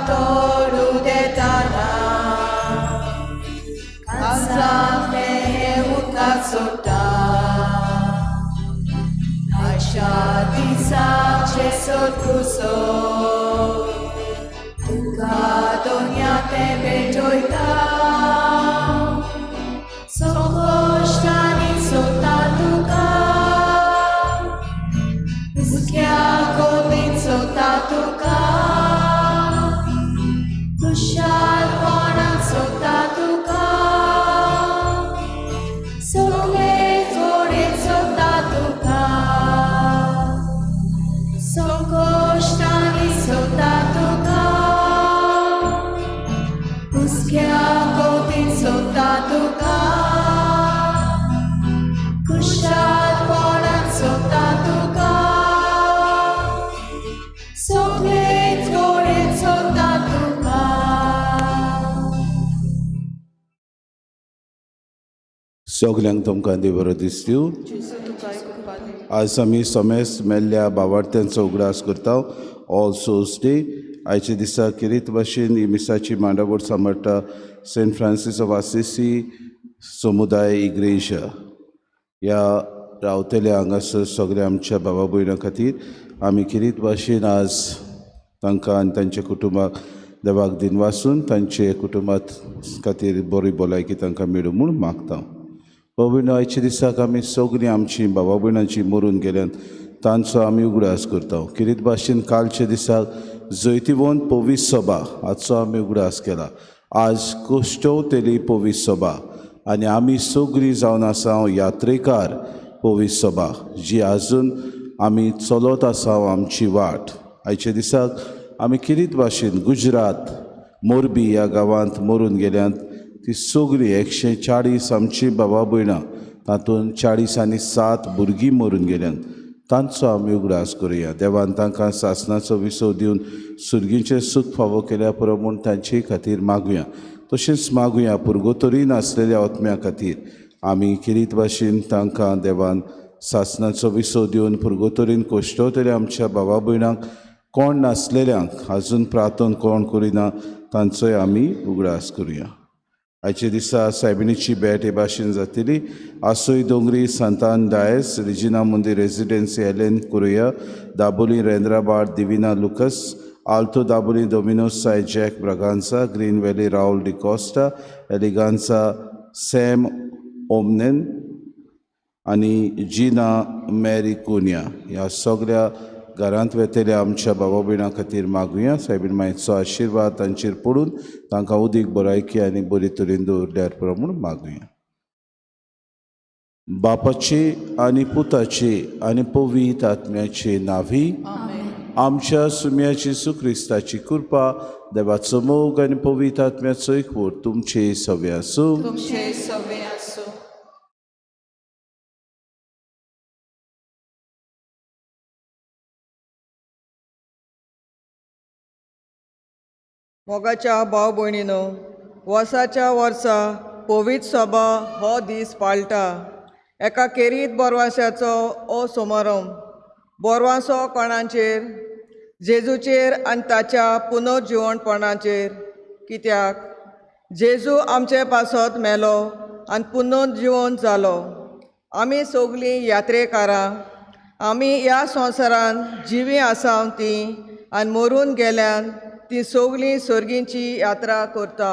toru detana Kazame ukatsota Aishadisa chesot kuso Kadonya tebe joita Sokoshtani sotatuka Uskia kodin sotatuka Kushal ponan sotatuka Sogle todin sotatuka Sokoshtani sotatuka Uskia kodin sotatuka Kushal ponan sotatuka Sogle todin sotatuka सगल्यांक तुमकां देव बरो दीस दिवं. आज आमी समेस्त मेल्ल्या भावार्थ्यांचो उगडास करता ऑल सोल्स डे. आयच्या दिसा किरीत भाशेन ही मिसाची मांडावळ सांबाळटा सेंट फ्रांसीस ऑफ आसिसी समुदाय इग्रेजा ह्या रावतल्या हांगासर सगळ्या आमच्या भावा भयणां खातीर आमी किरीत भाशेन आज तांकां आनी तांच्या कुटुंबाक देवाक दिन वासून तांचे कुटुंबात खातीर बरी भलायकी तांकां मेळूं म्हूण मागता. भाव भयणो, आयच्या दिसाक आमी सगळीं आमचीं भावा भयणांची मरून गेल्यान तांचो आमी उगडास करता. किरीत भाशेन कालच्या दिसाक जैतिवंत पोवीस सभा हाचो आमी उगडास केला. आज कोश्टोवतेली पोवीस सभा आनी आमी सगळीं जावन आसा यात्रेकार पोवीस सभा जी आजून आमी चलत आसा आमची वाट. आयच्या दिसाक आमी किरीत भाशेन गुजरात मोरबी ह्या गांवांत मरून गेल्यांत ती सगळीं 140 आमची भावा भयणां तातूंत 40 भुरगीं मरून गेल्यांत तांचो आमी उगडास करुया. देवान तांकां सासणाचो विसव दिवन सुर्गीचें सूख फावो केल्या पुरो म्हूण तांचे खातीर मागुया. तशेंच मागुया पुर्गोतोरीन आसलेल्या आत्म्या खातीर आमी किरीत भाशेन तांकां देवान सासणाचो विसव दिवन पुर्गोतोरीन कोश्टवतल्या आमच्या भावा भयणांक कोण नासलेल्यांक आजून प्रार्थना कोण करिना तांचोय आमी उगडास करुया. आयच्या दिसा सायबिणीची भेट हे भाशेन जातली. आसोय दोंगरी सांतान डायस रिजिना मंदिर रेजिडेन्सी एलेन कुरुया दाबोली रेंद्राबाद दिविना लुकस आल्तो दाबोली डोमिनोस साय Jack Braganza green valley Raul D'Costa एलिगांसा सॅम ओमनेन आनी जिना मॅरी कुनिया ह्या सगळ्या घरांत वेतेल्या आमच्या भावा भयणां खातीर मागुया. सायबीण मायेचो आशिर्वाद तांचेर पडून तांकां उदीक भलायकी आनी बरे तरेन दवरल्यार पुरो म्हूण मागुया. बापाचे आनी पुताचे आनी पवित्र आत्म्याचे नावी आमच्या सुम्याची सुक्रिस्ताची कृपा देवाचो मोग आनी पवित्र आत्म्याचो एकवट तुमचे सवे आसूं. मोगाच्या भाव भयणीनो, वर्साच्या वर्सा पवित्र सभा हो दीस पाळटा. एका केरीत बोरवांशाचो हो समारंभ बोरवांसो कोणाचेर जेजूचेर आनी ताच्या पुनर्जिवणपणाचेर. कित्याक जेजू आमचे पासत मेलो आनी पुनर्जिवन जालो. आमी सगलीं यात्रेकारां आमी ह्या संवसारान जिवी आसाव तीं आनी मरून गेल्यान ती सगलीं सर्गींची यात्रा करता.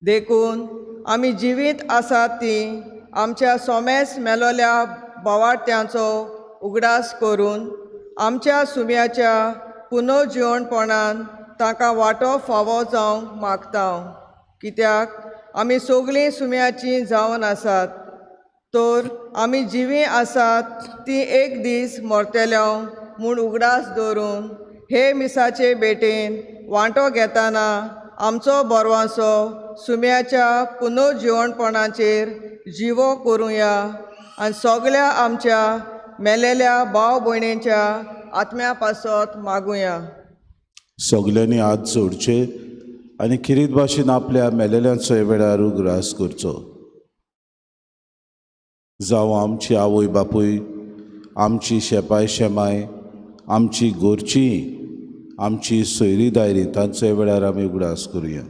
देखून आमी जिवीत आसात ती आमच्या सोमेस मेलोल्या भावार्थ्यांचो उगडास करून आमच्या सुम्याच्या पुनर्जिवणपणान तांकां वांटो फावो जावंक मागता. कित्याक आमी सगलीं सुम्याचीं जावन आसात तर आमी जिवी आसात ती एक दीस मरतल्यो म्हूण उगडास दवरून हे मिसाचे भेटेन वांटो घेतना आमचो बोरवांसो सुम्याच्या पुनर्जिवणपणाचेर जिवो करुया आनी सगळ्या आमच्या मेलेल्या भाव भयणींच्या आत्म्या पासत मागुया. सगल्यांनी हात जोडचे आनी किरीत भाशेन आपल्या मेलेल्यांचो हे वेळार उगडास करचो. जावं आमची आवय बापूय, आमची शेपाय शेमाय, आमची घरचीं, आमची सोयरी दायरी तांचे वेळार आमी उगडास करुया.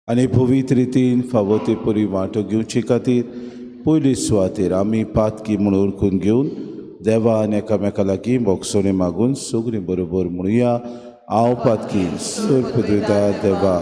आनी पवित्र रितीन फावो ते परी वांटो घेवचे खातीर पयली सुवातेर आमी पातकी म्हूण ओळखून घेवन देवान एकामेका लागीं मोगसोणें मागून सगळीं बरोबर म्हणुया. हांव पातकीन पदवेता देवा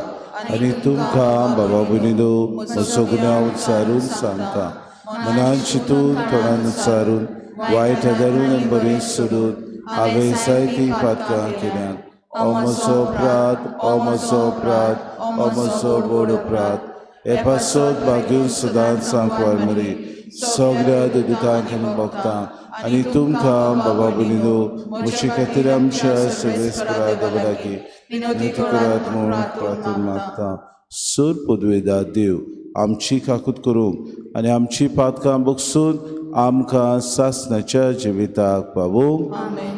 आनी तुमकां बाबा भयणीनो म्हजो सगळ्या उच्चारून सांगता. मनान चिंतून तोंडान उच्चारून वायट आदारून आनी बरें सोडून हांवें जायतीं पातकां केल्यात. हो म्हजो अपराध, हो म्हजो अपराध, हो म्हजो व्हड अपराध. हे पासत भाग्यून सदांच सांकवार मरे सगळ्या देदूतांक आनी भक्तांक आनी तुमकां बाबा भयणीनो म्हजे खातीर आमच्या सर्वेस्परा देवा लागीं विनंती करात म्हूण प्रार्थना मागता. सर पदवेदा देव आमची काकूट करूंक आनी आमची पातकां बगसून आमकां सासणाच्या जिविताक पावोवंक. आमेन.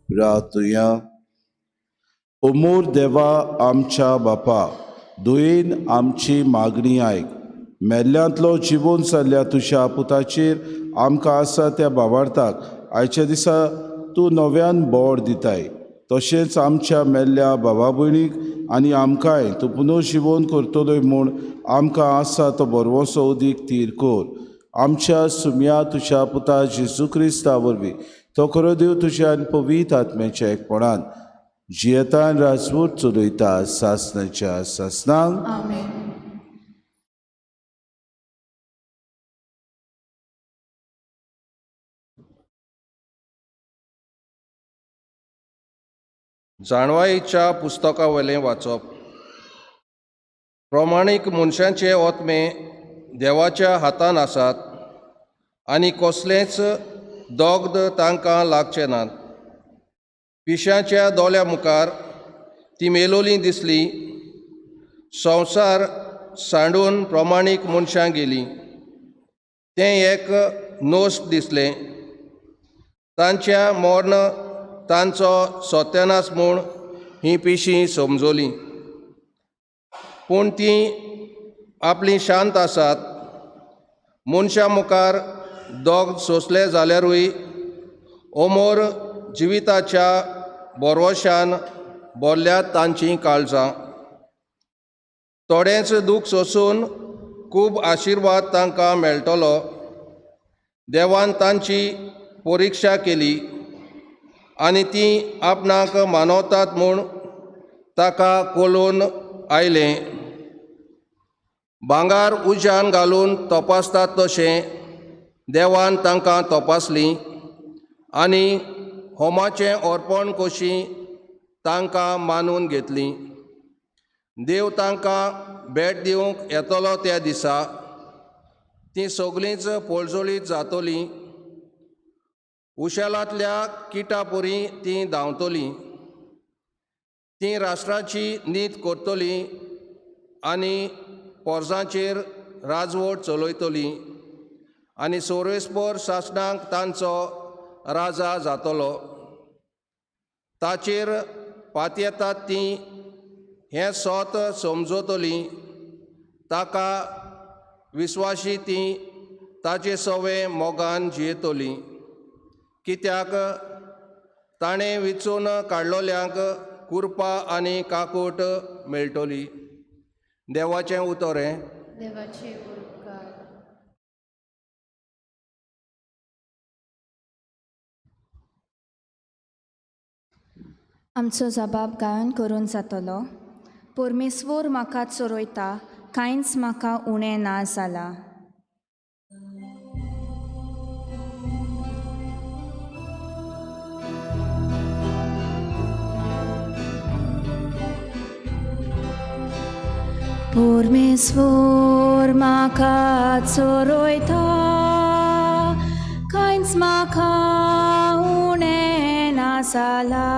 प्रार्थुया. उमोर देवा आमच्या बापा दुयेन आमची मागणी आयक. मेल्ल्यांतलो जिवून जाल्ल्या तुज्या पुताचेर आमकां आसा त्या भावार्थाक आयच्या दिसा तूं नव्यान बोड दिताय. तशेंच आमच्या मेल्ल्या भावा भयणीक आनी आमकांय तूं पुनर्जिवन करतलोय म्हूण आमकां आसा तो बरवोसो उदीक तीर कोर. आमच्या सुम्या तुज्या पुता जेजू क्रिस्ता वरवीं तो खरो देव तुज्या आनी पवित्र आत्म्याच्या एकपणान जियेतान राजवट चलयता सासणाच्या सासणांक. आमेन. जाणवायेच्या पुस्तका वयलें वाचप. प्रमाणीक मनशांचे ओतमे देवाच्या हातान आसात आनी कसलेंच दोगद तांकां लागचें नात. पिश्यांच्या दोळ्या मुखार ती मेलोलीं दिसली. संवसार सांडून प्रमाणीक मनशां गेलीं. तें एक नोस्त दिसलें. तांच्या मोर्ण तांचो सत्यानास म्हूण ही पिशीं समजोलीं. पूण तीं आपली शांत आसात. मनशां मुखार दोग सोंसले जाल्यारूय ओमोर जिविताच्या बोरवशान भोरल्यात तांचीं काळजां. थोडेंच दूख सोंसून खूब आशिर्वाद तांकां मेळटलो. देवान तांची परिक्षा केली आनी तीं आपणाक मानवतात म्हूण ताका कोलोवन आयलें. भांगार उज्यान घालून तपासतात तशें देवान तांकां तपासलीं आनी होमाचें अर्पण कशीं तांकां मानून घेतलीं. देव तांकां भेट दिवंक येतलो त्या दिसा तीं सगळींच पळजोळीत जातलीं. उशेलांतल्या किटा परी तीं धांवतलीं. तीं राष्ट्राची नीत करतलीं आनी पोरसांचेर राजवट चलयतलीं आनी सर्वेस्पर शासनाक तांचो राजा जातलो. ताचेर पातयेतात तीं हें सोत समजतलीं. ताका विस्वाशी तीं ताचे सवे मोगान जियेतलीं. कित्याक ताणें विचून काडलोल्यांक कुरपा आनी काकूट मेळटली. देवाचें उतोरें. देवाचे उपकार. आमचो जबाब गायन करून जातलो. परमेश्वर म्हाका चोरयता, कांयच म्हाका उणें ना जालां. परमेश्वर म्हाका चोरयता कांयच म्हाका उणें ना जाला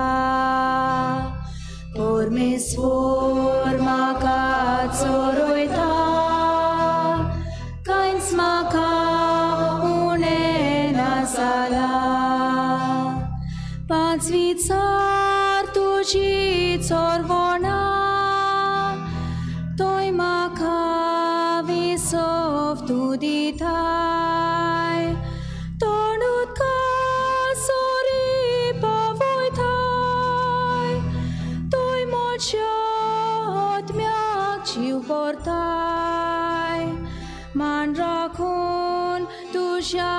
परमेश्वर म्हाका चोरयता कांयच म्हाका उणें ना जाला पांच विचार तुजी चोरवणा तोय म्हाका विसोव तूं दिताय तोंडूत सोरी पावयताय तोय म्हज्या आत्म्याक जीव भरताय मान राखून तुज्या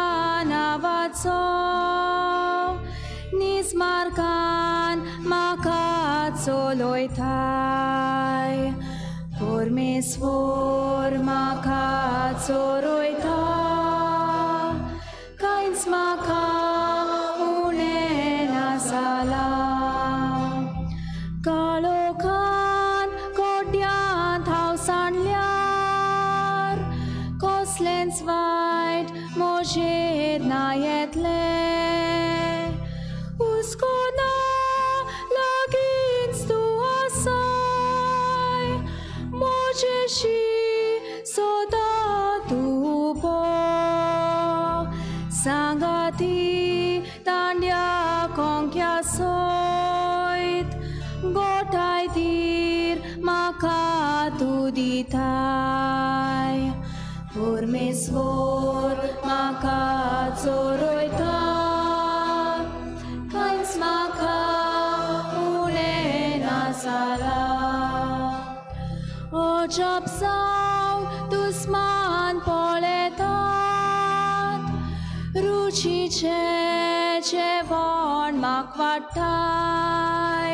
नांवाचो नीज मार्गान म्हाका चलयताय परमेश्वर म्हाका चोरयता कांयच म्हाका उणें ना जाला काळोखान कोट्यांत हांव सांडल्यार कसलेंच वायट म्हजेर ना येतलें हुस्को ना लागींच तूं आसाय म्हजेशी सदां तूं उबो सांगाती तांड्या कोंक्या सयत गोठाय तीर म्हाका तूं दिताय परमेश्वर म्हाका चोरयता कांयच म्हाका उणें ना जाला अजाप जावं दुस्मान पळेतात रुचीचें जेवण म्हाका वाडटाय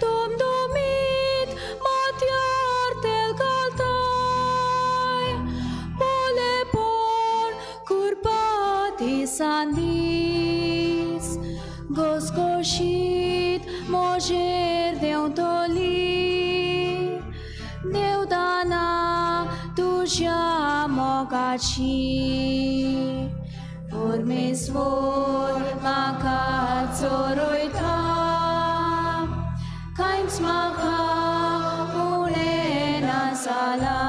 दोमदोमीत माथ्यार तेल घालताय पोलेपण कुरपा दिसान दीस घसघशीत म्हजेर देंवतली देवदाना तुज्या मोगाची परमेश्वर म्हाका चोरयता कांयच म्हाका उणें ना जाला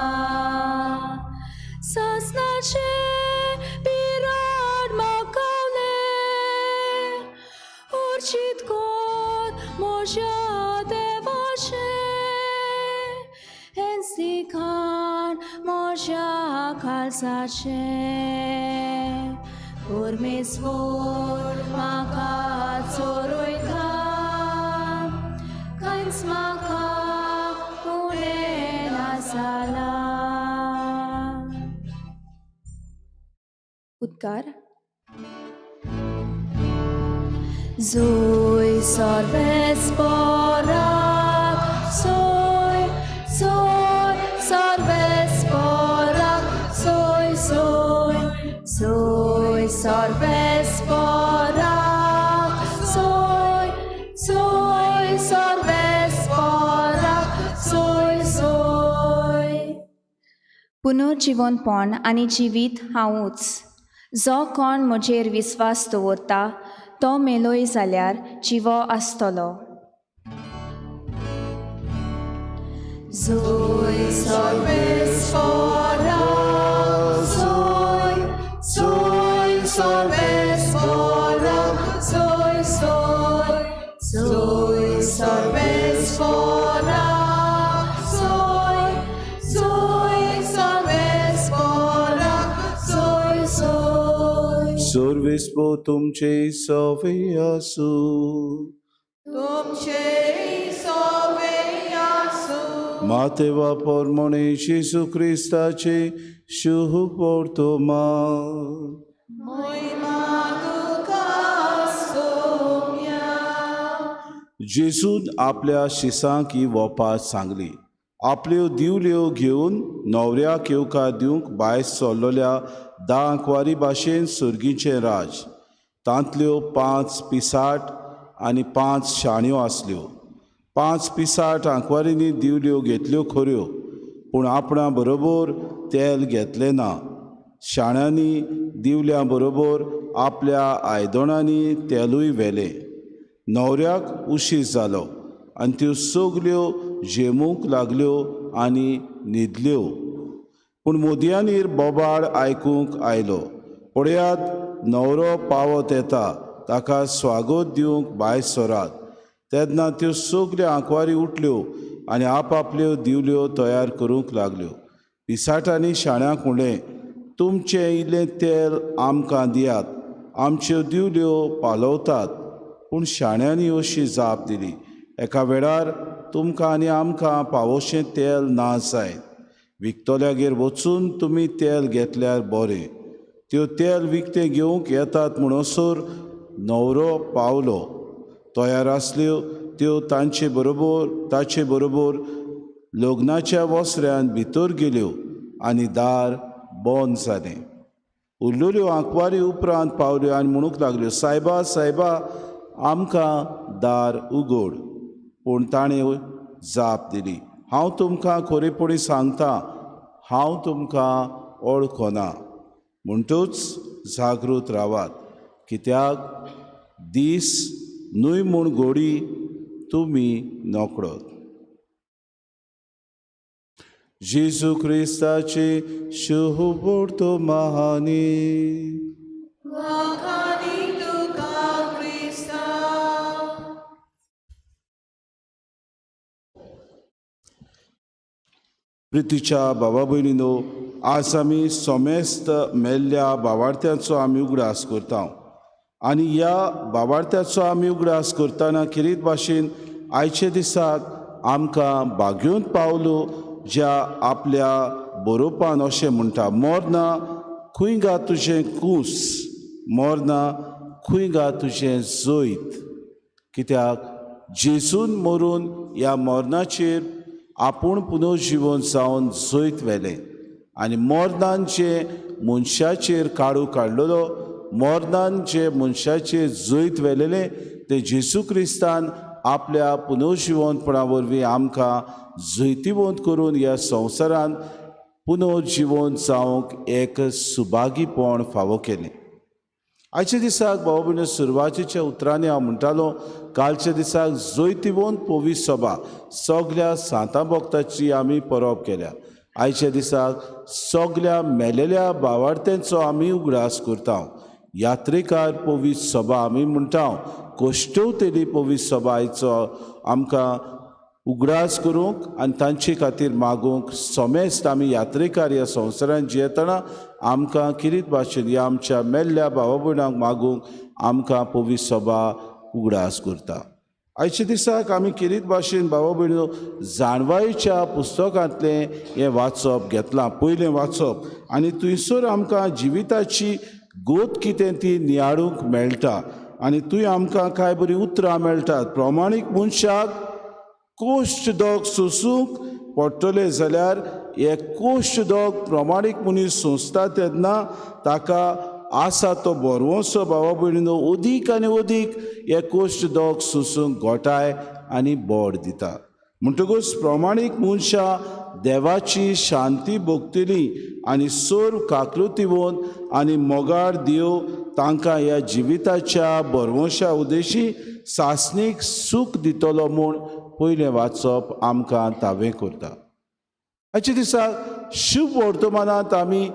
सासणाचे पिराड म्हाका गावले उर्चीत कोर म्हज्या देवाचे हेंसिकान म्हज्या खालसाचे परमेश्वर म्हाका चोरयता कांयच म्हाका उणें ना जाला उद्गार Zoe sarves porak, soy, soy, sarves porak, soy, soy, soy, sarves porak, soy, soy, sarves porak, soy, soy. पुनर्जीवनपण आनी जिवीत हांवूच जो कोण म्हजेर विस्वास दवरता तो मेलोय जाल्यार जिवो आसतलो Zoe sarves porak, soy, soy, sarves porak, soy, soy, soy, sarves porak, soy, soy, sarves porak, soy, soy. Survispo तुमचे सवे आसू तुमचे सवे आसू मातेवा पोरमोणे जेसू क्रिस्ताचे शुभ पोर्तोमा जेसून आपल्या शिसांक ही वोपास सांगली आपल्यो दिवल्यो घेवन न्हवऱ्याक येवकार दिवंक भायर सरलोल्या 10 आंकवारी भाशेन सुर्गीचें राज तांतल्यो 5 पिसाट आनी 5 शाण्यो आसल्यो 5 पिसाट आंकवारींनी दिवल्यो घेतल्यो खऱ्यो पूण आपणा बरोबर तेल घेतलें ना. शाण्यांनी दिवल्या बरोबर आपल्या आयदनांनी तेलूय व्हेलें. न्हवऱ्याक उशीर जालो आनी त्यो सगल्यो जेमूंक लागल्यो आनी न्हिदल्यो. पूण मोदयांनीर बोबाड आयकूंक आयलो. पळयात, न्हवरो पावत येता, ताका स्वागत दिवंक भायर सरात. तेन्ना त्यो सगल्यो आंकवारी उठल्यो आनी आपआपल्यो दिवल्यो तयार करूंक लागल्यो. पिसाटांनी शाण्यांक म्हणलें, तुमचें इल्लें तेल आमकां दियात, आमच्यो दिवल्यो पालवतात. पूण शाण्यांनी अशी जाप दिली, एका वेळार तुमकां आनी आमकां पावोशें तेल ना जायत. विकतोल्यागेर वचून तुमी तेल घेतल्यार बरें. त्यो तेल विकतें घेवंक येतात म्हणसर न्हवरो पावलो. तयार आसल्यो त्यो ताचे बरोबर लग्नाच्या वस्त्र्यान भितर गेल्यो आनी दार बंद जालें. उरलेल्यो आंकवारी उपरांत पावल्यो आनी म्हणूंक लागल्यो, सायबा सायबा, आमकां दार उगड. पूण ताणें जाप दिली, हांव तुमकां खरेपणी सांगतां, हांव तुमकां वळखना. म्हणटूच जागृत रावात, कित्याक दीस न्हय म्हूण घोडी तुमी नोकळत. जेजू क्रिस्ताचे शुभ महानी. वखाणी तुका क्रिस्ता. प्रितीच्या भावा भयणीनो, आज आमी सोमेस्त मेल्ल्या भावार्थ्याचो आमी उगडास करता. आनी ह्या भावार्थ्याचो आमी उगडास करतना किरीत भाशेन आयचे दिसाक आमकां भाग्योंत पावलो, ज्या आपल्या बरोवपान अशें म्हणटा, मोरना खंय गा तुजें कूस, मोरना खंय गा तुजें जैत. कित्याक जेजून मरून ह्या मोरनाचेर आपूण पुनर्जीवन जावन जैत व्हेलें आनी मोरनान जे मनशाचेर काळू काडलेलो, मोरनान जे मनशाचेर जैत व्हेलेलें, तें जेजू क्रिस्तान आपल्या पुनर्जीवनपणा वरवीं आमकां जैतिवंत करून ह्या संवसारांत पुनर्जीवन जावंक एक सुभागीपण फावो केलें. आयच्या दिसाक भाव भयणीं, सुरवातीच्या उतरांनी हांव म्हणटालो, कालच्या दिसाक जैतिवंत पवित्र सभा सगल्या सांता भक्तांची आमी परब केल्या. आयच्या दिसाक सगल्या मेलेल्या भावार्थ्यांचो आमी उगडास करता. यात्रेकार पवित्र सभा आमी म्हणटा, कोश्टवतेली पवित्र सभा आयचो आमकां उगडास करूंक आनी तांचे खातीर मागूंक सोमेस्त आमी यात्रेकार ह्या संवसारांत जियेतना आमकां किरीत भाशेन ह्या आमच्या मेल्ल्या भावा भयणांक मागूंक आमकां पवित्र सभा उगडास करता. आयच्या दिसाक आमी किरीत भाशेन भावा भयणीनो जाणवायेच्या पुस्तकांतलें हें वाचप घेतलां, पयलें वाचप, आनी थंयसर आमकां जिविताची गोत कितें ती नियाळूंक मेळटा. आनी थंय आमकां कांय बरीं उतरां मेळटात. प्रमाणीक मनशाक कोश्ट दोग सोंसूंक पडटलें जाल्यार हे कोश्ट दोग प्रमाणीक मनीस सोंसता तेन्ना ताका आसा तो बरवोसो भावा भयणीनो अदीक आनी अदीक हे कोश्ट दोग सोंसूंक घोटाय आनी बोड दिता. म्हणटकूच प्रमाणीक मनशां देवाची शांती भोगतली आनी सर्व काकृतीवंत आनी मोगाळ देव तांकां ह्या जिविताच्या बरवंशा उदेशी सासणीक सूख दितलो म्हूण पयलें वाचप आमकां तावें करता. आयच्या दिसाक शुभ वर्तमानांत आमी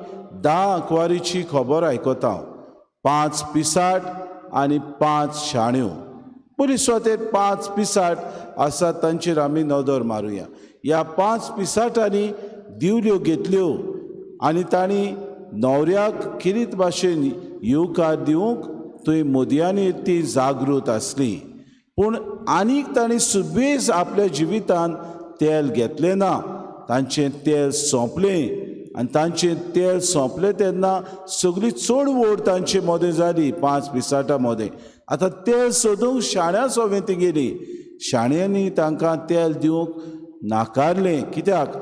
10 आंकवारीची खबर आयकता. 5 पिसाट आनी 5 शाण्यो. पयलीं सुवातेर 5 पिसाट आसात तांचेर आमी नदर मारुया. ह्या 5 पिसाटांनी दिवल्यो घेतल्यो आनी तांणी न्हवऱ्याक किरीत भाशेन येवकार दिवंक थंय मोदयांनी ती जागृत आसली. पूण आनीक तांणी सुबेज आपल्या जिवितान तेल घेतलें ना. तांचें तेल सोंपलें आनी तांचें तेल सोंपलें तेन्ना सगळी चड वोड तांचे मदें जाली 5 पिसाटां मदें. आतां तेल सोदूंक शाण्या सोबेती गेली. शाण्यांनी तांकां तेल दिवंक नाकारलें. कित्याक?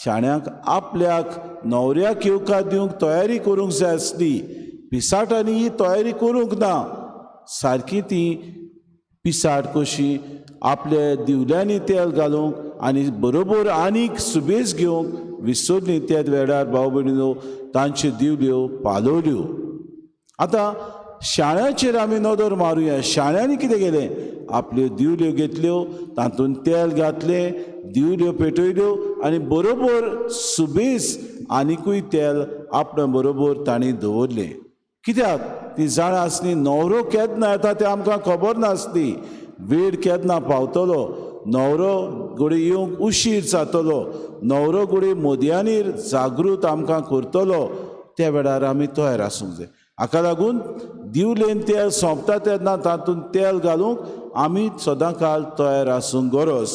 शाण्यांक आपल्याक न्हवऱ्याक येवकार दिवंक तयारी करूंक जाय आसली. पिसाटांनी ही तयारी करूंक ना. सारकी ती पिसाट कशी आपल्या दिवल्यांनी तेल घालूंक आनी बरोबर आनीक सुबेज घेवंक विसरलीं त्याच वेळार भाव भयणीनो तांच्यो दिवल्यो पालोल्यो. आतां शाण्याचेर आमी नदर मारुया. शाण्यांनी कितें केलें? आपल्यो दिवल्यो घेतल्यो, तातूंत तेल घातलें, दिवल्यो पेटयल्यो आनी बरोबर सुबेज आनिकूय तेल आपणा बरोबर तांणी दवरलें. कित्याक? ती जाणा आसली न्हवरो केन्ना येता तें आमकां खबर नासली. वेळ केन्ना पावतलो, न्हवरो घोडी येवंक उशीर जातलो, न्हवरो घोडी मोदयांनीर जागृत आमकां करतलो, त्या वेळार आमी तयार आसूंक जाय. हाका लागून दिवलेन तेल सोंपता तेन्ना तातूंत तेल घालूंक आमी सदांकाळ तयार आसूंक गरज.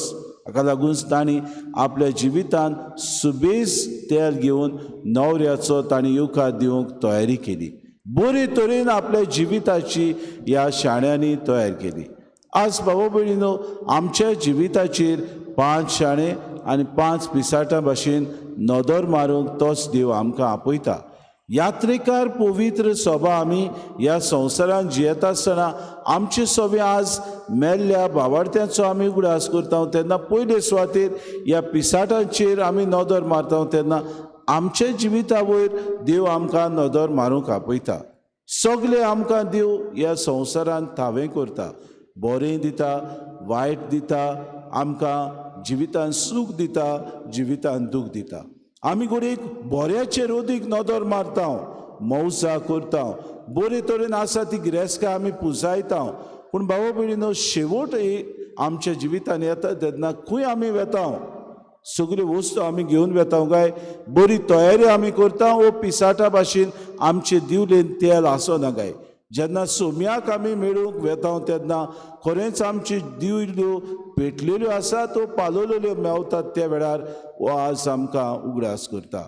हाका लागून तांणी आपल्या जिवितान सुबेज तेल घेवन न्हवऱ्याचो तांणी येवकार दिवंक तयारी केली. बरे तरेन आपल्या जिविताची ह्या शाण्यांनी तयार केली. आज भाव भयणीनो आमच्या जिविताचेर 5 शाणे आनी 5 पिसाटां भाशेन नदर मारूंक तोच देव आमकां आपयता. यात्रेकार पवित्र सभा आमी ह्या संवसारांत जियेता आसतना आमचे सवे आज मेल्ल्या भावार्थ्यांचो आमी उगडास करता तेन्ना पयले सुवातेर ह्या पिसाटांचेर आमी नदर मारता तेन्ना आमच्या जिविता वयर देव आमकां नदर मारूंक आपयता. सगळे आमकां देव ह्या संवसारांत थावें करता. बरें दिता, वायट दिता, आमकां जिवितान सूख दिता, जिवितान दूख दिता. आमी घडीक बऱ्याचेर अदीक नदर मारता, मौसा करता, बरे तरेन आसा ती गिरेस्तां आमी पुजायता. पूण भाव भयणीनो शेवट आमच्या जिवितान येता तेन्ना खंय आमी वेता? सगल्यो वस्तू आमी घेवन वेता काय बरी तयारी आमी करता वो पिसाटा भाशेन आमचे दिवलेन तेल आसना काय? जेन्ना सोम्याक आमी मेळूंक वेता तेन्ना खरेंच आमची दिवल्यो पेटलेल्यो आसा तो पालोलेल्यो मेवतात त्या वेळार वो आज आमकां उगडास करता.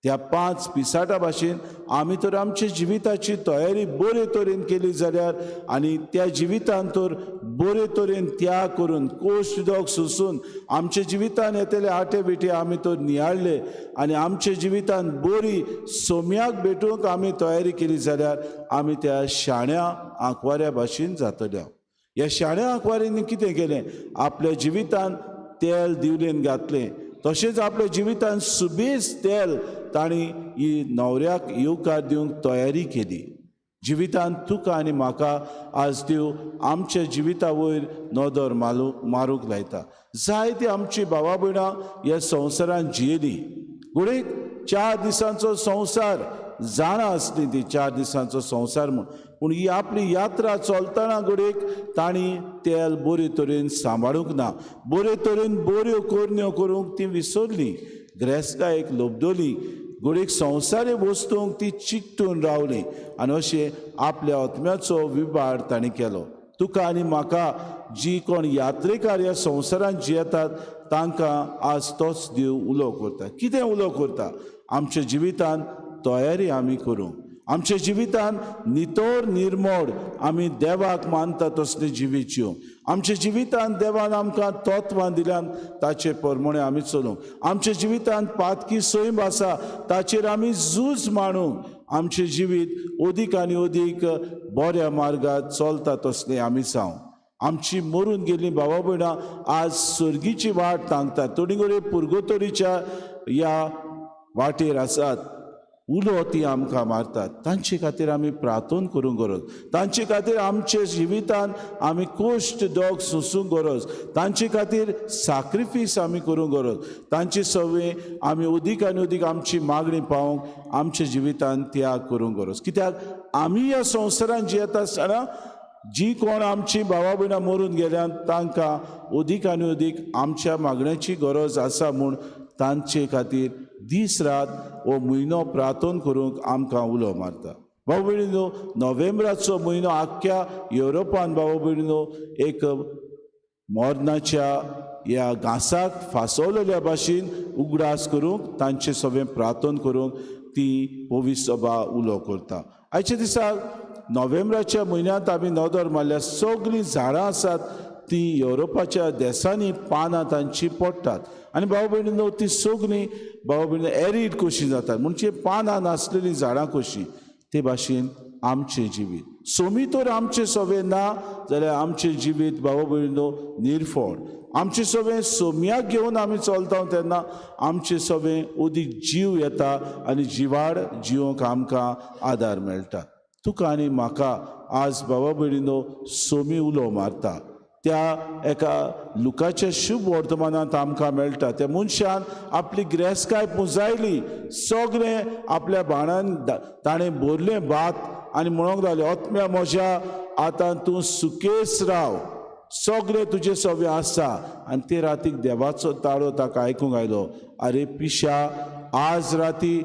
त्या 5 पिसाटा भाशेन आमी तर आमच्या जिविताची तयारी बरे तरेन केली जाल्यार आनी त्या जिवितान तर बरे तरेन त्याग करून कोश्ट दोग सोंसून आमच्या जिवितान येतले आटे बिटे आमी तर नियाळले आनी आमच्या जिवितान बरी सोम्याक भेटूंक आमी तयारी केली जाल्यार आमी त्या शाण्या आंकवाऱ्या भाशेन जातल्या. ह्या शाण्या आंकवाऱ्यांनी कितें केलें? आपल्या जिवितान तेल दिवलेन घातलें. तशेंच आपल्या जिवितान सुबेज तेल तांणी ही न्हवऱ्याक येवकार दिवंक तयारी केली. जिवितान तुका आनी म्हाका आज देव आमच्या जिविता वयर नदर मारूंक लायता. जायती आमची भावा भयणां ह्या संवसारांत जियेलीं. घडीक 4 दिसांचो संवसार जाणा आसली ती 4 दिसांचो संवसार म्हूण. पूण ही आपली यात्रा चलतना घडीक तांणी तेल बरे तरेन सांबाळूंक ना. बरे तरेन बऱ्यो कोरण्यो करूंक ती विसरलीं. गिरेस्तांक लोबदोली. घडीक संवसारी वस्तूंक ती चिकटून रावली आनी अशें आपल्या आत्म्याचो विबाड तांणी केलो. तुका आनी म्हाका जी कोण यात्रेकार ह्या संवसारांत जियेतात तांकां आज तोच देव उलो करता. कितें उलो करता? आमच्या जिवितान तयारी आमी करूंक. आमच्या जिवितान नितोर निर्मोड आमी देवाक मानता तसले जिवीत जिवंक. आमच्या जिवितान देवान आमकां तत्वां दिल्यान ताचे प्रमाणे आमी चलूंक. आमच्या जिवितान पातकी सैम आसा ताचेर आमी झूज मांडूंक. आमचें जिवीत अदीक आनी अदीक बऱ्या मार्गात चलता तसलें आमी जावं. आमची मरून गेल्लीं भावा भयणां आज सर्गीची वाट तांगतात. थोडी घडी पुर्गोतोरीच्या ह्या वाटेर आसात. उलो ती आमकां मारतात. तांचे खातीर आमी प्रार्थना करूंक गरज. तांचे खातीर आमचे जिवितान आमी कोश्ट दोग सोंसूंक गरज. तांचे खातीर सॅक्रिफीस आमी करूंक गरज. तांचे सवे आमी अदीक आनी अदीक आमची मागणी पावोवंक आमच्या जिवितान त्याग करूंक गरज. कित्याक आमी ह्या संवसारांत जियेता आसतना जी कोण आमची भावा भयणां मरून गेल्यात तांकां अदीक आनी अदीक आमच्या मागण्याची गरज आसा म्हूण तांचे खातीर दीस रात हो म्हयनो प्रार्थना करूंक आमकां उलो मारता. भाव भयणीनो नोव्हेंबराचो म्हयनो आख्ख्या युरोपान भाव भयणीनो एक मोर्नाच्या ह्या घांसाक फांसोलेल्या भाशेन उगडास करूंक तांचे सगळें प्रार्थना करूंक ती पवित्र सभा उलो करता. आयच्या दिसाक नोव्हेंबराच्या म्हयन्यांत आमी नदर मारल्या सगळीं झाडां आसात ती युरोपाच्या देशांनी पानां तांची पडटात आनी भाव भयणीनो ती सगळीं भाव भयणी एरीड कशी जातात म्हणजे पानां नासलेलीं झाडां कशी ते भाशेन आमचें जिवीत. सोमी तर आमचे सवे ना जाल्यार आमचे जिवीत भाव भयणीनो निर्फळ. आमचे सवे सोम्याक घेवन आमी चलता तेन्ना आमचे सवे उदीक जीव येता आनी जिवाड जिवंक आमकां आदार मेळटा. तुका आनी म्हाका आज भावा भयणीनो सोमी उलो मारता. त्या एका लुकाच्या शुभ वर्तमानांत आमकां मेळटा. त्या मनशान आपली गिरेस्तकाय पुंजायली, सगळें आपल्या बाणान ताणें भरलें भात आनी म्हणूंक लागलें, ओत्म्या म्हज्या आतां तूं सुकेस राव, सगळें तुजे सवे आसा. आनी ते रातीक देवाचो ताळो ताका आयकूंक आयलो, आरे पिशा, आज राती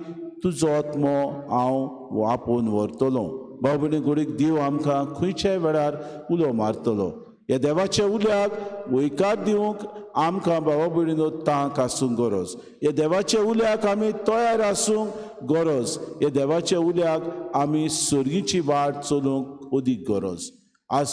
तुजो आत्मो हांव आपोवन व्हरतलो. भाव भयणी घडीक देव आमकां खंयच्याय वेळार उलो मारतलो. ह्या देवाच्या उल्याक वैकार दिवंक आमकां भावा भयणीनो तांक आसूंक गरज. ह्या देवाच्या उल्याक आमी तयार आसूंक गरज. ह्या देवाच्या उल्याक आमी सर्गीची वाट चलूंक ओदीक गरज. आज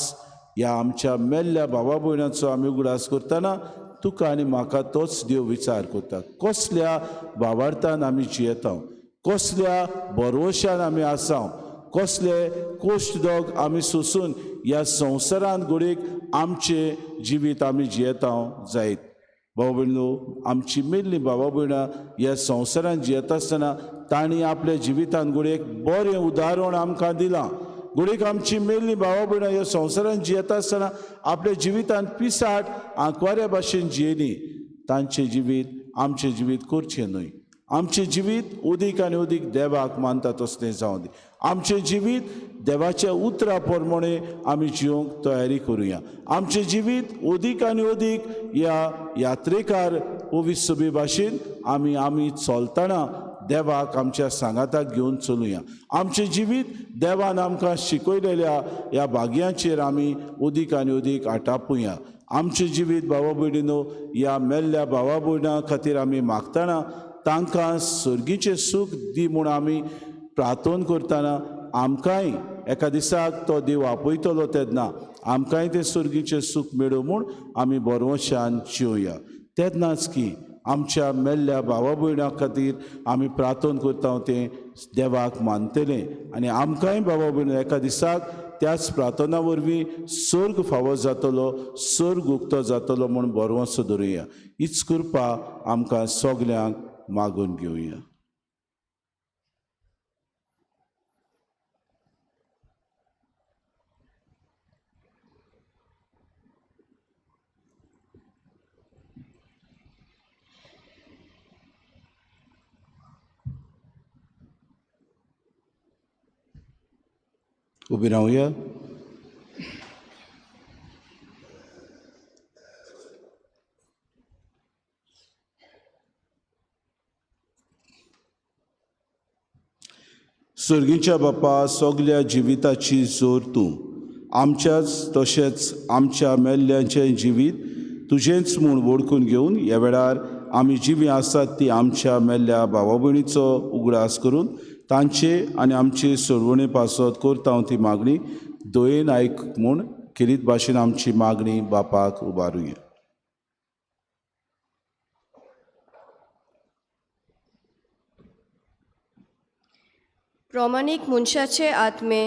ह्या आमच्या मेल्ल्या भावा भयणांचो आमी उगडास करतना तुका आनी म्हाका तोच देव विचार करता. कसल्या भावार्थान आमी जियेता, कसल्या भरवशान आमी आसा, कसले कोश्ट दोग आमी सोंसून ह्या संवसारांत घडीक आमचे जिवीत आमी जियेता जायत. भाव भयणो, आमची मेल्लीं भावा भयणां ह्या संवसारांत जियेता आसतना तांणी आपल्या जिवितांत घडीक बरें उदाहरण आमकां दिलां. घडीक आमची मेल्लीं भावा भयणां ह्या संवसारांत जियेता आसतना आपल्या जिवितांत पिसाट आंकवाऱ्या भाशेन जियेलीं. तांचें जिवीत आमचें जिवीत करचें न्हय. आमचें जिवीत उदीक आनी उदीक देवाक मानता तसलें जावं दी. आमचें जिवीत देवाच्या उतरा प्रमाणे आमी जिवंक तयारी करुया. आमचें जिवीत उदीक आनी उदीक ह्या यात्रेकार पवित्र सभे भाशेन आमी चलतना देवाक आमच्या सांगाताक घेवन चलुया. आमचें जिवीत देवान आमकां शिकयलेल्या ह्या भाग्यांचेर आमी उदीक आनी उदीक आटापुया. आमचें जिवीत भावा भयणीनो ह्या मेल्ल्या भावा भयणां खातीर आमी मागतना तांकां सर्गीचें सूख दी म्हूण आमी प्रार्थना करतना आमकांय एका दिसाक तो देव आपयतलो तेन्ना आमकांय तें सर्गीचें सूख मेळो म्हूण आमी बरवशान जिवया. तेन्नाच की आमच्या मेल्ल्या भावा भयणां खातीर आमी प्रार्थना करता तें देवाक मानतलें आनी आमकांय भावा भयण एका दिसाक त्याच प्रार्थना वरवीं सर्ग फावो जातलो, सर्ग उक्तो जातलो म्हूण बरवंसो धरुया. हीच कृपा आमकां सगल्यांक मागून घेवया. उबी रावया. सर्गीच्या बापा, सगल्या जिविताची जोर तूं. आमच्याच तशेंच आमच्या मेल्ल्यांचें जिवीत तुजेंच म्हूण वळखून घेवन ह्या वेळार आमी जिवीं आसात ती आमच्या मेल्ल्या भावा भयणीचो उगडास करून तांचे आनी आमची सोडवणी पासत करता ती मागणी दोयेन आयक म्हूण किरीत भाशेन आमची मागणी बापाक उबारुया. प्रमाणीक मनशाचे आत्मे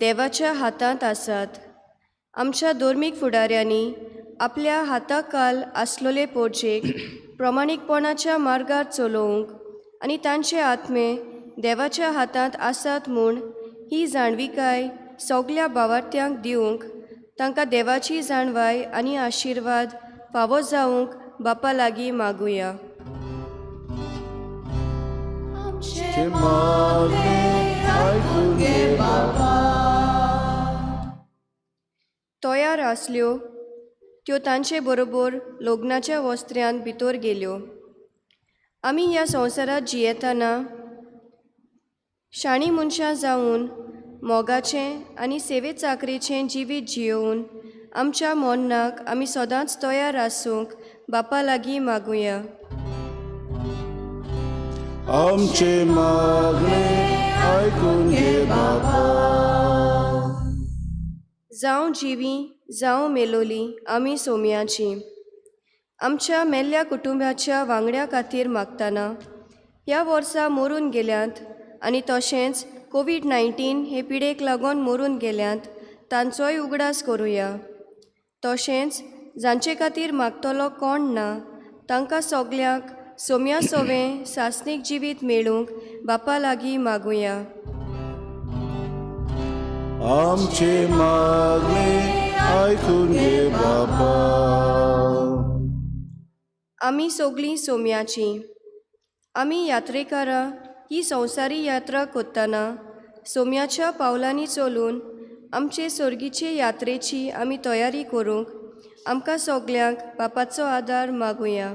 देवाच्या हातांत आसात. आमच्या धर्मीक फुडाऱ्यांनी आपल्या हाताखाल आसलोले पोरचेक प्रमाणीकपणाच्या मार्गार चलोवंक आनी तांचे आत्मे देवाच्या हातांत आसात म्हूण ही जाणविकाय सगल्या भावार्थ्यांक दिवंक तांकां देवाची जाणवाय आनी आशिर्वाद फावो जावंक बापा लागीं मागुया. तयार आसल्यो त्यो तांचे बरोबर लग्नाच्या वस्त्र्यांत भितर गेल्यो. आमी ह्या संवसारांत जियेतना शाणी मनशां जावन मोगाचें आनी सेवे चाकरेचें जिवीत जियोवन आमच्या मोन्नाक आमी सदांच तयार आसूंक बापा लागीं मागुया. आमचे मागणे आयकून घे बापा. जावं जिवीं जावं मेलोलीं आमी सोम्याची. आमच्या मेल्ल्या कुटुंबाच्या वांगड्या खातीर मागतना ह्या वर्सा मरून गेल्यांत आनी तशेंच कोविड-19 हे पिडेक लागून मरून गेल्यांत तांचोय उगडास करुया. तशेंच जांचे खातीर मागतलो कोण ना तांकां सगल्यांक सोम्या सोवें सासणीक जिवीत मेळूंक बापा लागीं मागुया. आमचे मागणे आयकून घे बापा. आमी सगळीं सोम्याची. आमी यात्रेकारां ही संवसारी यात्रा कोत्ताना सोम्याच्या पावलांनी चलून आमचे सर्गीचे यात्रेची आमी तयारी करूंक आमकां सगल्यांक बापाचो आदार मागुया.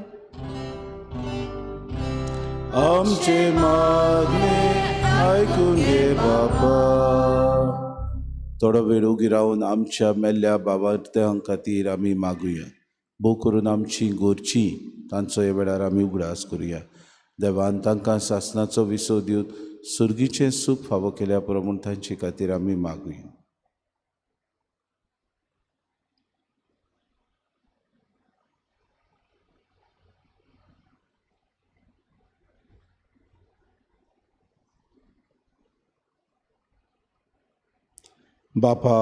आमचे मागणे आयकून घे बापा. थोडो वेळ उगी रावन आमच्या मेल्ल्या बाबार्थ्यां खातीर आमी मागुया. भोव करून आमची गोरची तांचो ह्या वेळार आमी उगडास करुया. देवान तांकां सासणाचो विसो दिवन सुर्गीचें सूख फावो केल्या प्रमाण तांचे खातीर आमी मागुया. बापा,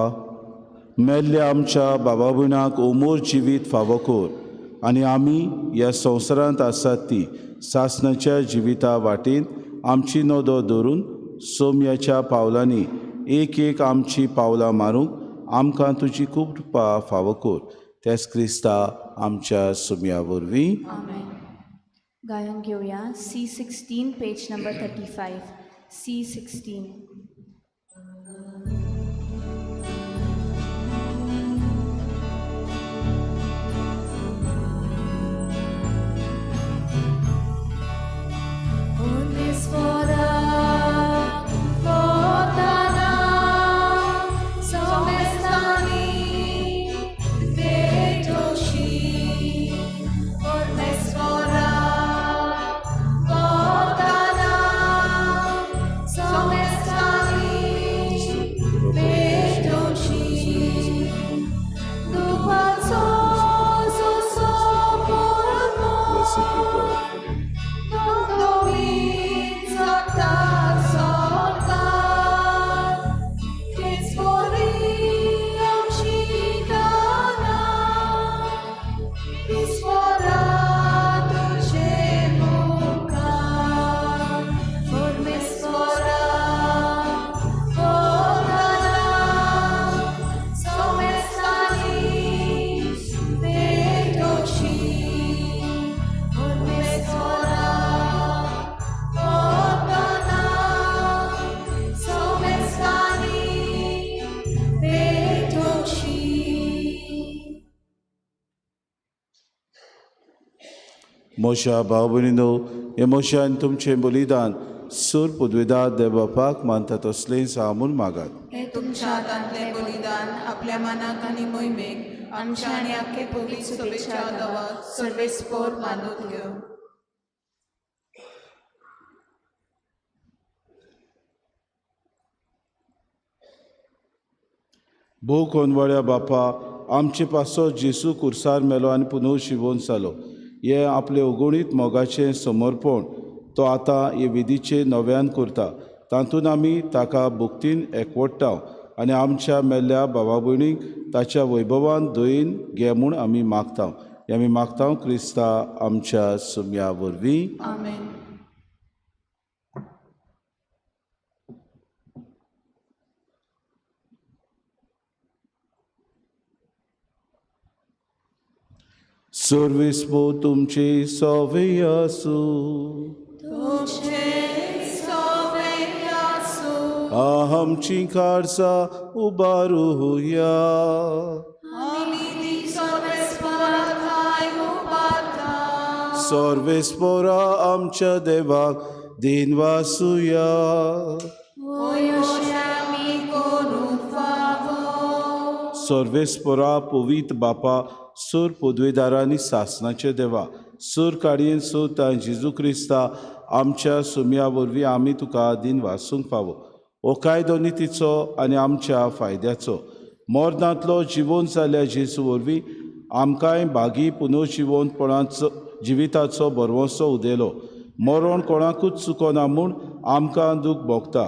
मेल्ल्या आमच्या बाबा भयणाक उमोर जिवीत फावो कर आनी आमी ह्या संवसारांत आसात ती सासणाच्या जिविता वाटेन आमची नदो धरून सोम्याच्या पावलांनी एक एक आमची पावलां मारूंक आमकां तुजी खूब कृपा फावो कर. तेच क्रिस्ता आमच्या सोम्या वरवीं. गायन घेवया C16 पेज नंबर 35. C16. मोशा भाव भयणीनो, हे मोशान तुमचें बलिदान सूर पदवेदार देवबापाक मानता तसलेंच आमून मागात. हे तुमच्या हातांतलें बलिदान आपल्या मनाक आनी मोहिमेक आमच्या आनी आख्खे पवित्र सभेच्या गांवांत सर्वेस्पोर मानून घेव. भोव कोनवाड्या बापा, आमचे पासो जेसू कुर्सार मेलो आनी पुनव शिवोवन जालो. हे आपले उगोणीत मोगाचें समर्पण तो आतां हे विधीचे नव्यान करता. तातूंत आमी ताका भुक्तीन एकवटाव आनी आमच्या मेल्ल्या भावा भयणीक ताच्या वैभवान दयेन घे म्हूण आमी मागतांव. हे आमी मागतांव क्रिस्ता आमच्या सोम्या वरवीं. आमेन. सर्वेस्पो तुमचे सोवे आसूं. आमची कारसा उबारुया. सर्वेस्पोरा आमच्या देवाक दिन वासुया. सर्वेस्पोरा पवित्र बापा, सूर पदवेदारांनी सासणाचे देवा, सूर काडयेन सोता जेजू क्रिस्ता आमच्या सोम्या वरवीं आमी तुका दिन वासूंक फावो. हो कायदो नितीचो आनी आमच्या फायद्याचो मोर्दांतलो जिवोवन जाल्ल्या जेजू वरवीं आमकांय बागी पुनर्जिवोवनपणाचो जिविताचो बरवंसो उदेलो. मरण कोणाकूच चुकोना म्हूण आमकां दूख भोगता.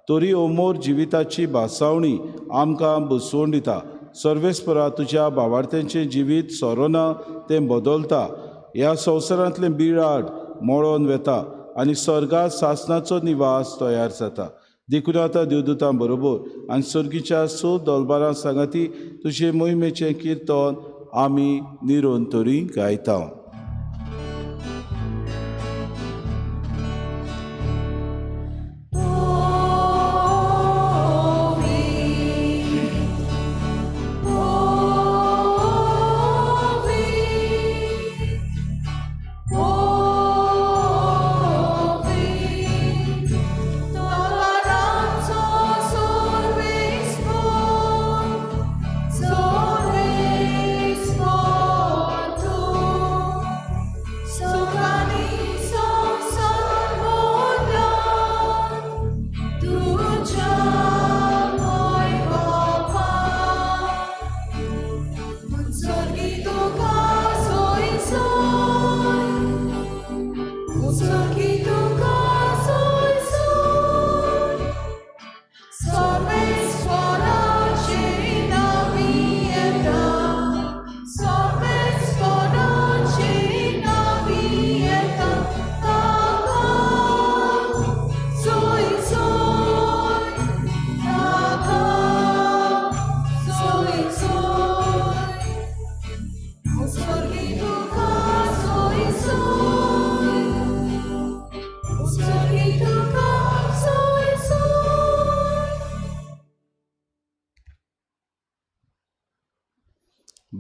तोरी ओमोर जिविताची बासावणी आमकां बसवून दिता. सर्वेस्परा तुज्या भावार्थ्यांचें जिवीत सोरोना तें बदलता. ह्या संवसारांतलें बिराड मोडोन वेता आनी स्वर्गांत सासणाचो निवास तयार जाता. देखून आतां देवदूतां बरोबर आनी सर्गीच्या सो दरबारां सांगाती तुजे मोहिमेचें किर्तन आमी निरोंतरी गायता.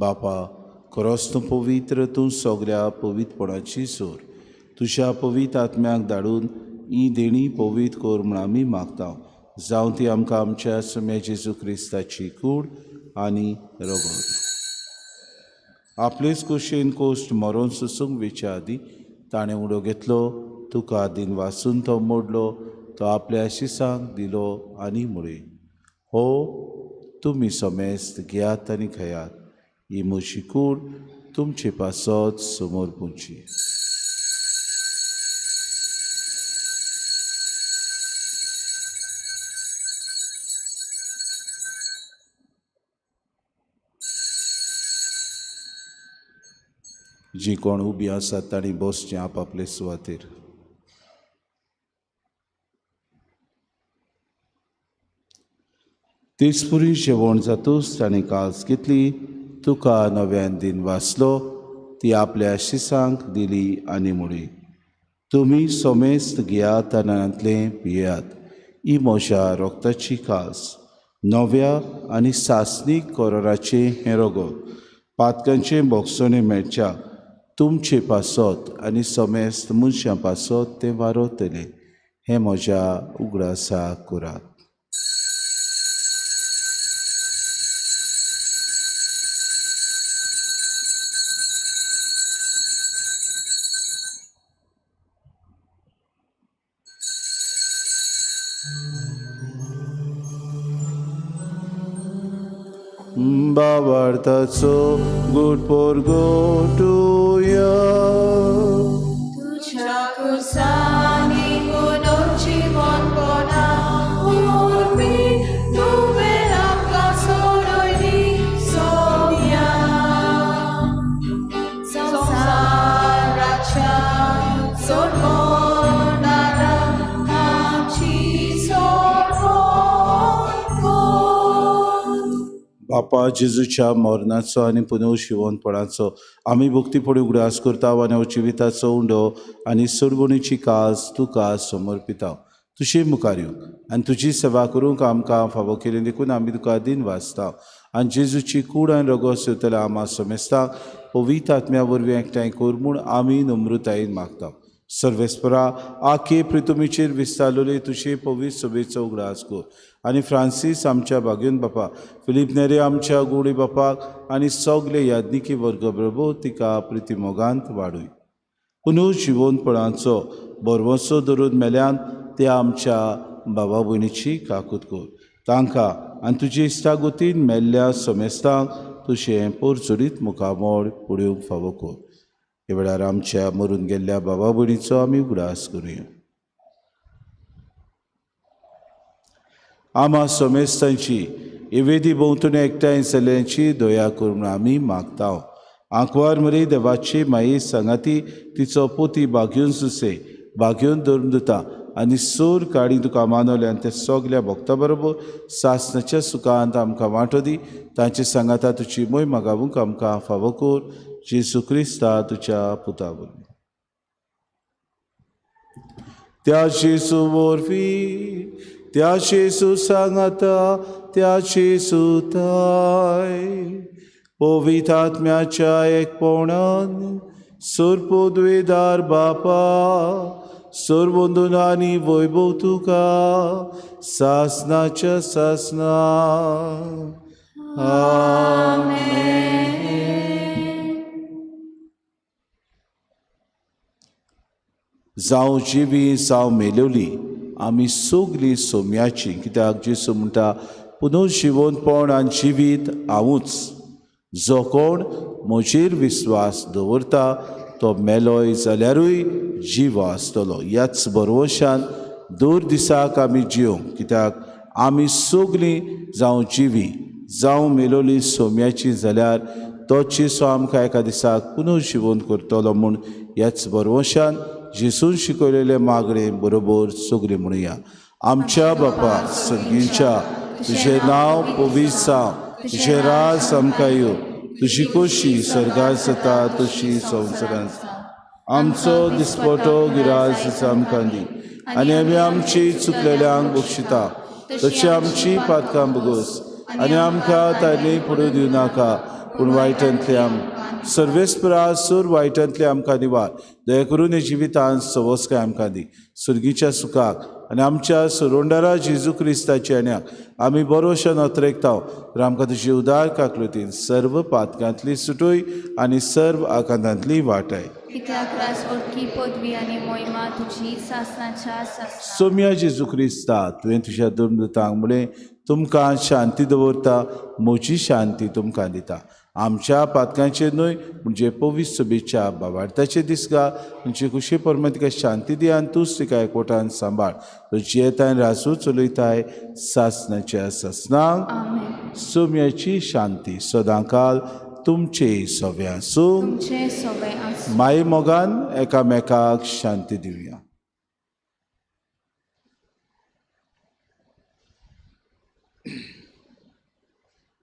बापा, खरोच तूं पवित्र, तूं सगळ्या पवित्रपणाची सोर. तुज्या पवित्र आत्म्याक धाडून ही देणी पवित्र कर म्हूण आमी मागता. जावं ती आमकां आमच्या सम्या जेजू क्रिस्ताची कूड आनी रगत. आपलेच कुशीन कोश्ट मरोन सुसूंक वेच्या आदी ताणें उडो घेतलो, तुका दिन वाचून तो मोडलो, तो आपल्या शिसांक दिलो आनी मुळे. हो तुमी समेस्त घेयात आनी खयात. ही म्हजी कूड तुमचे पासत समोर पोवची. जी कोण उबी आसात तांणी बसचें आपआपले सुवातेर. तिसपुरी जेवण जातूच ताणें कास घेतली, तुका नव्यान दिन वाचलो, ती आपल्या शिसांक दिली आनी म्हळी, तुमी समेस्त घेयात आनांतलें पियेयात. ही म्हज्या रोगताची कास, नव्या आनी सासणीक कोराराचें हें रगत, पातकांचें भोगसणें मेळच्या तुमचे पासत आनी समेस्त मनशां पासत तें वारतलें. हें म्हज्या उगडासाक करात. भावार्थाचो गूट पोरगोटुया. तुझ्या कुसानी पुनर्जीवनपणा उर्बी तुवें आमकां सोडयली सोम्या. संवसाराच्या सोडवणारा आमची बापा जेजूच्या मरणाचो आनी पुनर्जीवनपणाचो आमी भक्तीपणी उगडास करता आनी जिविताचो उंडो आनी सरगणेची कास तुका समर्पिता. तुजे मुखार येवंक आनी तुजी सेवा करूंक आमकां फावो केली देखून आमी तुका दिन वाचता. आनी जेजूची कूड आनी रगत सेवतल्या आमा समेस्तांक पवित्र आत्म्या वरवीं एकठांय कर म्हूण आमी नम्रतायेन मागता. सर्वेस्परा आखे प्रितुमीचेर विस्तारलेले तुजे पवित्र सभेचो उगडास कर आनी फ्रांसीस आमच्या भाग्यवन बापा, फिलीप नेरे आमच्या गोडी बापाक आनी सगळे याज्ञिकी वर्ग बरोबर तिका प्रिती मोगांत वाडूय. पुनर्जीवनपणाचो बरवंसो धरून मेल्यान त्या आमच्या भावा भयणीची काकूत कर. तांकां आनी तुजे इश्टागोतीन मेल्ल्या समेस्तांक तुजें परचुरीत मुखामोड पुडूंक फावो कर. हे वेळार आमच्या मरून गेल्ल्या भावा भयणीचो आमी उगडास करुया. आम्हा सोमेस्तांची इवेदी भोंवतून एकठांय जाल्यांची दया करून आमी मागताव. आंकवार मरी देवाची माई सांगाती तिचो पोती बागेवन सुसे बागेवन धरून दिता आनी सोर काडी तुका मानवल्यान ते सगल्या भक्ता बरोबर सासणाच्या सुखांत आमकां वांटो दी. तांचे सांगाता तुजी मोय मागावूंक आमकां फावो कर. जेसू क्रिस्ता तुज्या पुता वरवीं. त्या जेसू वरवीं त्या जेसू सांगाता त्या जेसू ताय पवित्र आत्म्याच्या एकपणान सर्पोद्वेदार बापा सर्वोंदून आनी वैभव तुका सासनाच्या सासना. जावं जिवी जावं मेलोली आमी सगलीं सोम्याची, कित्याक जेसू म्हणटा पुनर्जिवनपण आनी जिवीत हांवूच. जो कोण म्हजेर विस्वास दवरता तो मेलोय जाल्यारूय जीव आसतलो. ह्याच बरोवशान दर दिसाक आमी जियोंक, कित्याक आमी सगलीं जावं जिवी जावं मेलोली सोम्याची जाल्यार तो जेसू आमकां एका दिसाक पुनर्जिवन करतलो म्हूण ह्याच बरोवशान जेसून शिकयलेले मागणे बरोबर सगळीं म्हणुया. आमच्या बापा सर्गीच्या तुजें नांव पवित्र जावं, तुजें राज आमकां येवं, तुजी खोशी स्वर्गांत जाता तशी संवसारांत. आमचो दिसपटो गिरास आमकां दी आनी आमी आमची चुकलेल्यांक बक्षिता तशी आमची पातकां बगोस आनी आमकां तायले पडूं दिवं नाका पूण वायटांतल्यान सर्वेस्परा सूर वायटांतले आमकां निवार. दया करून हे जिवितांत सवस्काय आमकां दी. सुर्गीच्या सुखाक आनी आमच्या सुरोंडारा जेजू क्रिस्ताच्या येण्याक आमी बरोवशेन ओतरेकताव. तर आमकां तुजी उदार काकलुतीन सर्व पातकांतली सुटोय आनी सर्व आकांतांतली वाटाय. कित्याक राजवटकी पदवी आनी मोहिमा तुजी सासनाच्या सासना. सोम्या जेजू क्रिस्ता तुवें तुज्या दुर्मृतांक म्हळें तुमकां शांती दवरता, म्हजी शांती तुमकां दिता. आमच्या पातकांचेर न्हय म्हणजे पवित्र सभेच्या बाबार्थाचे दिसगा तुमची खुशी परमे तिका शांती दी आनी तूंच तिका एकवटान सांबाळ. तुजी येताय रासू चलयताय सासनाच्या सासनांक. सोम्याची शांती सदांकाल तुमचे सवे आसूं. तुमचे सवे आसूं. माय मोगान एकामेकाक शांती दिवया.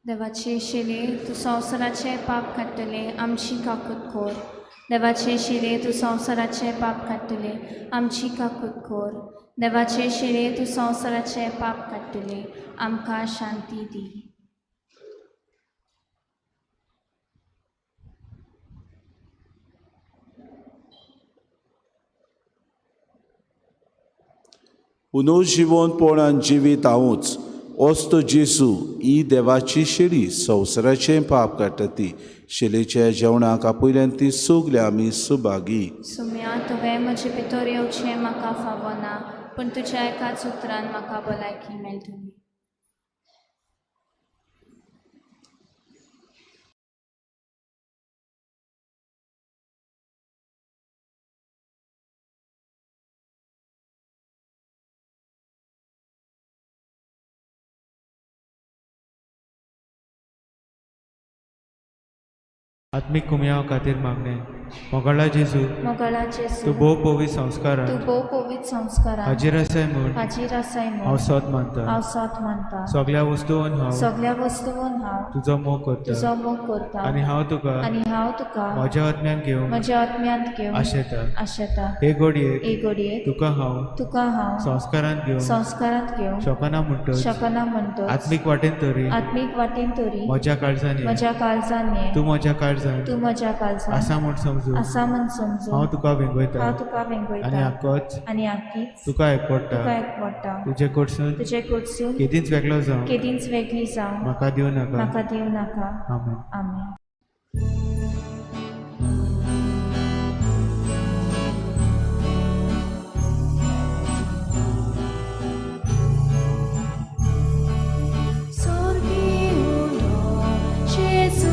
देवाचे शिले तूं संवसाराचे पाप काडटले आमची काकूत कोर. देवाचे शिले तूं संवसाराचे पाप काडटले आमची काकूत कोर. देवाचे शिले तूं संवसाराचे पाप काडटले आमकां शांती दी. पुनर्जिवनपणान जिवीत हांवूच. ओस्तो जेसू ही देवाची शेळी संवसाराचें पाप काडटा ती. शेळेच्या जेवणाक आपयल्यान ती सगल्या आमी सुभागी. सुम्या तुवें म्हजे भितर येवचें म्हाका फावो ना पूण तुज्या एकाच उतरान म्हाका भलायकी मेळटली. आत्मीक कुमयाव खातीर मागणे. मोगळा जेजू मोगळा जेजू तूं भोव पवित्र तूं संस्कारांत भोव पवित्र संस्कारांत हाजीर आसाय म्हूण हाजीर आसाय हांव म्हूण सोत मानता. हांव सोत मानता. सगल्या वस्तूंन हांव सगल्या वस्तूंन हांव तुजो मोग करता तुजो मोग करता आनी हांव तुका आनी हांव तुका म्हज्या आत्म्यान घेवंक म्हज्या आत्म्यांत घेवन आशेता. आशेता. हे घडयेक एक घडयेक तुका हांव संस्कारांत घेवन शकना म्हणटच शकना म्हणटच आत्मीक वाटेन तरी आत्मीक वाटेन तरी म्हज्या काळजांनी म्हज्या काळजांनी तूं म्हज्या काळजांत तूं म्हज्या काळजांत आसा म्हूण समजू. आसा म्हूण समजून हांव तुका वेंगयता हांव तुका आनी वेंगयता आक्कोच आनी आख्खीच तुका एकवडटा. तुका एकवडटा. तुजे कडसून तुजे कडसून केदींच वेगळो जावं केदींच वेगळी जावं म्हाका दिवं नाका. म्हाका दिवं नाका. आमेन. आमेन. Jezu,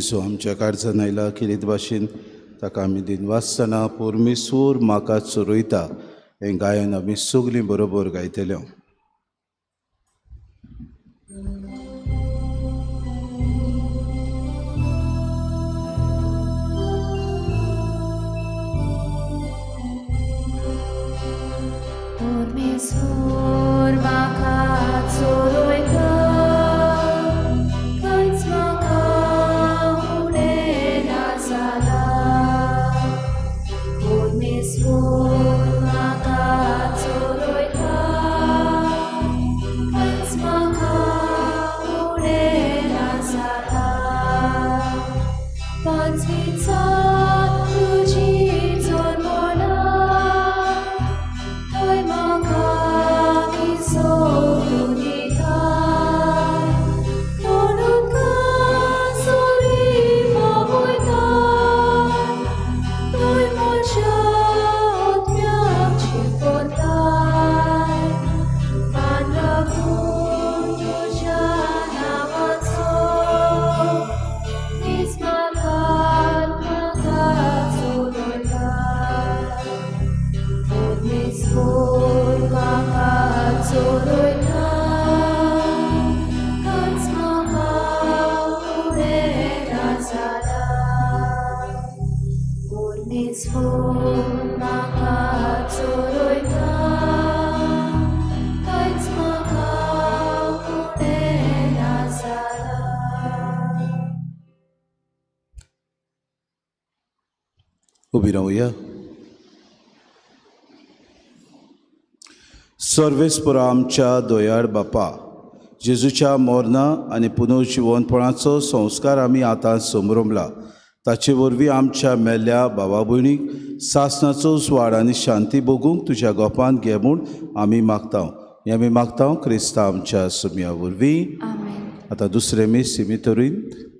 जेजू आमच्या कारजान आयला किरीत भाशेन ताका आमी दिनवासतना परमेश्वर म्हाका चोरयता हें गायन आमी सगलीं बरोबर गायतल्यो. Permesor म्हाका चोरयता, खंयच म्हाका उणें ना जाला. परमेस्वर म्हाका चोरयता, खंयच म्हाका उणें ना जाला. पांचवीचा तुजी चोरमोना, थंय म्हाका विसरून दिता. म्हणून सॉरी मागयता, थंय म्हज्या आत्म्याची पोरताय. मान राखून तुज्या नांवाचो, इस्माकान म्हाका चोरयता. परमेस्वर म्हाका चोरयता, खंयच म्हाका उणें ना जाला. परमेस्वर म्हाका चोरयता, खंयच म्हाका उणें ना जाला. उबी रावया. सर्वेस्परा आमच्या दोयाळ बापा, जेजूच्या मरणा आनी पुनर्जिवनपणाचो संस्कार आमी आतां समरमला. ताचे वरवीं आमच्या मेल्ल्या भावा भयणीक सासणाचो स्वाड आनी शांती भोगूंक तुज्या गोपान घे म्हूण आमी मागता. हें आमी मागता क्रिस्ता आमच्या सुमया वरवीं. आमेन. आतां दुसरें मीस शिमितोरीन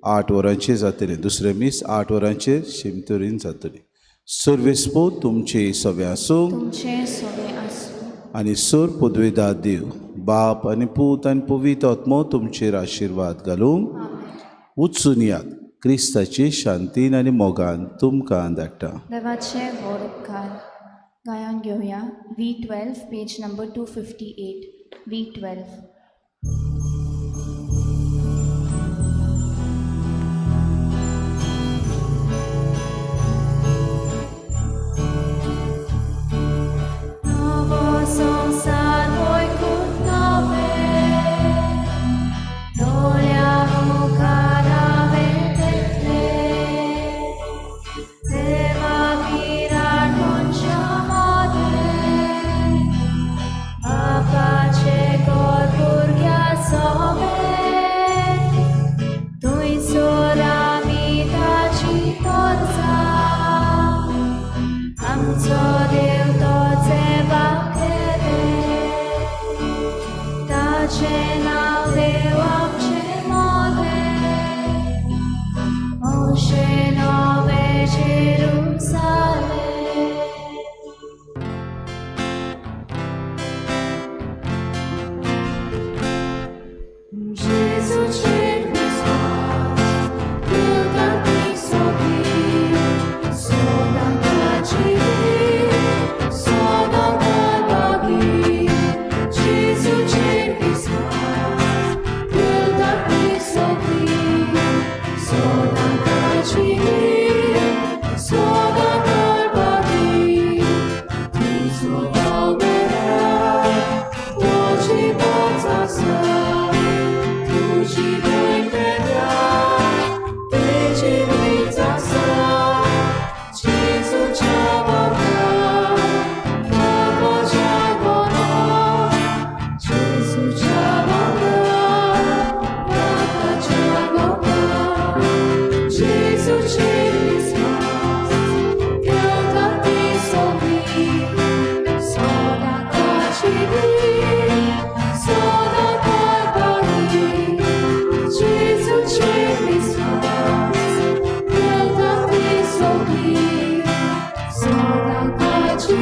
8 वरांचेर जातलें. दुसरें मीस 8 वरांचेर शिमितोरीन जातली. सर्वेस्पो तुमचे सगळे आसूं तुमचे सोबे आसूं. आनी सोर पदवेदार देव बाप आनी पूत आनी पवित्र आत्मो तुमचेर आशिर्वाद घालूं. उचून यात. क्रिस्ताची शांतीन आनी मोगान तुमकां धाडटा. देवाचे व्हड उपकार. गायन घेवया. V12 page number 258. V12. Nowo संसार वैकुंठ नवे, दोळ्या मुखार हांवें तेंकले. देवा विराट मनशा मदें, बापाचे घर भुरग्या सवें. थंयसर आमी ताची तोरसा, आमचो देव तोचे बाखेरे. ताचे नांव देव आमचे मोदें, मोशे नवे जेरुसालेम. जेजूचे विस्वास देवतांनी सोबी, सोदां ताची सोदां बागी. जेजूचे विस्वास देवतांनी सोबी, सोदां ताची सोदां बागी. तुजो बाबेरा तुजी वाच आसा, तुजी वैद्या तेजी वीज आसा. जेजूच्या वांगडा बाबाच्या घरा, जेजूच्या वांगडा बाबाच्या घरा. जेजूचे विस्वास देवतांनी सोबी, सोदां ताची सोदां बागी. जेजूचे विस्वास देवतांनी सोबी, सोदां ताची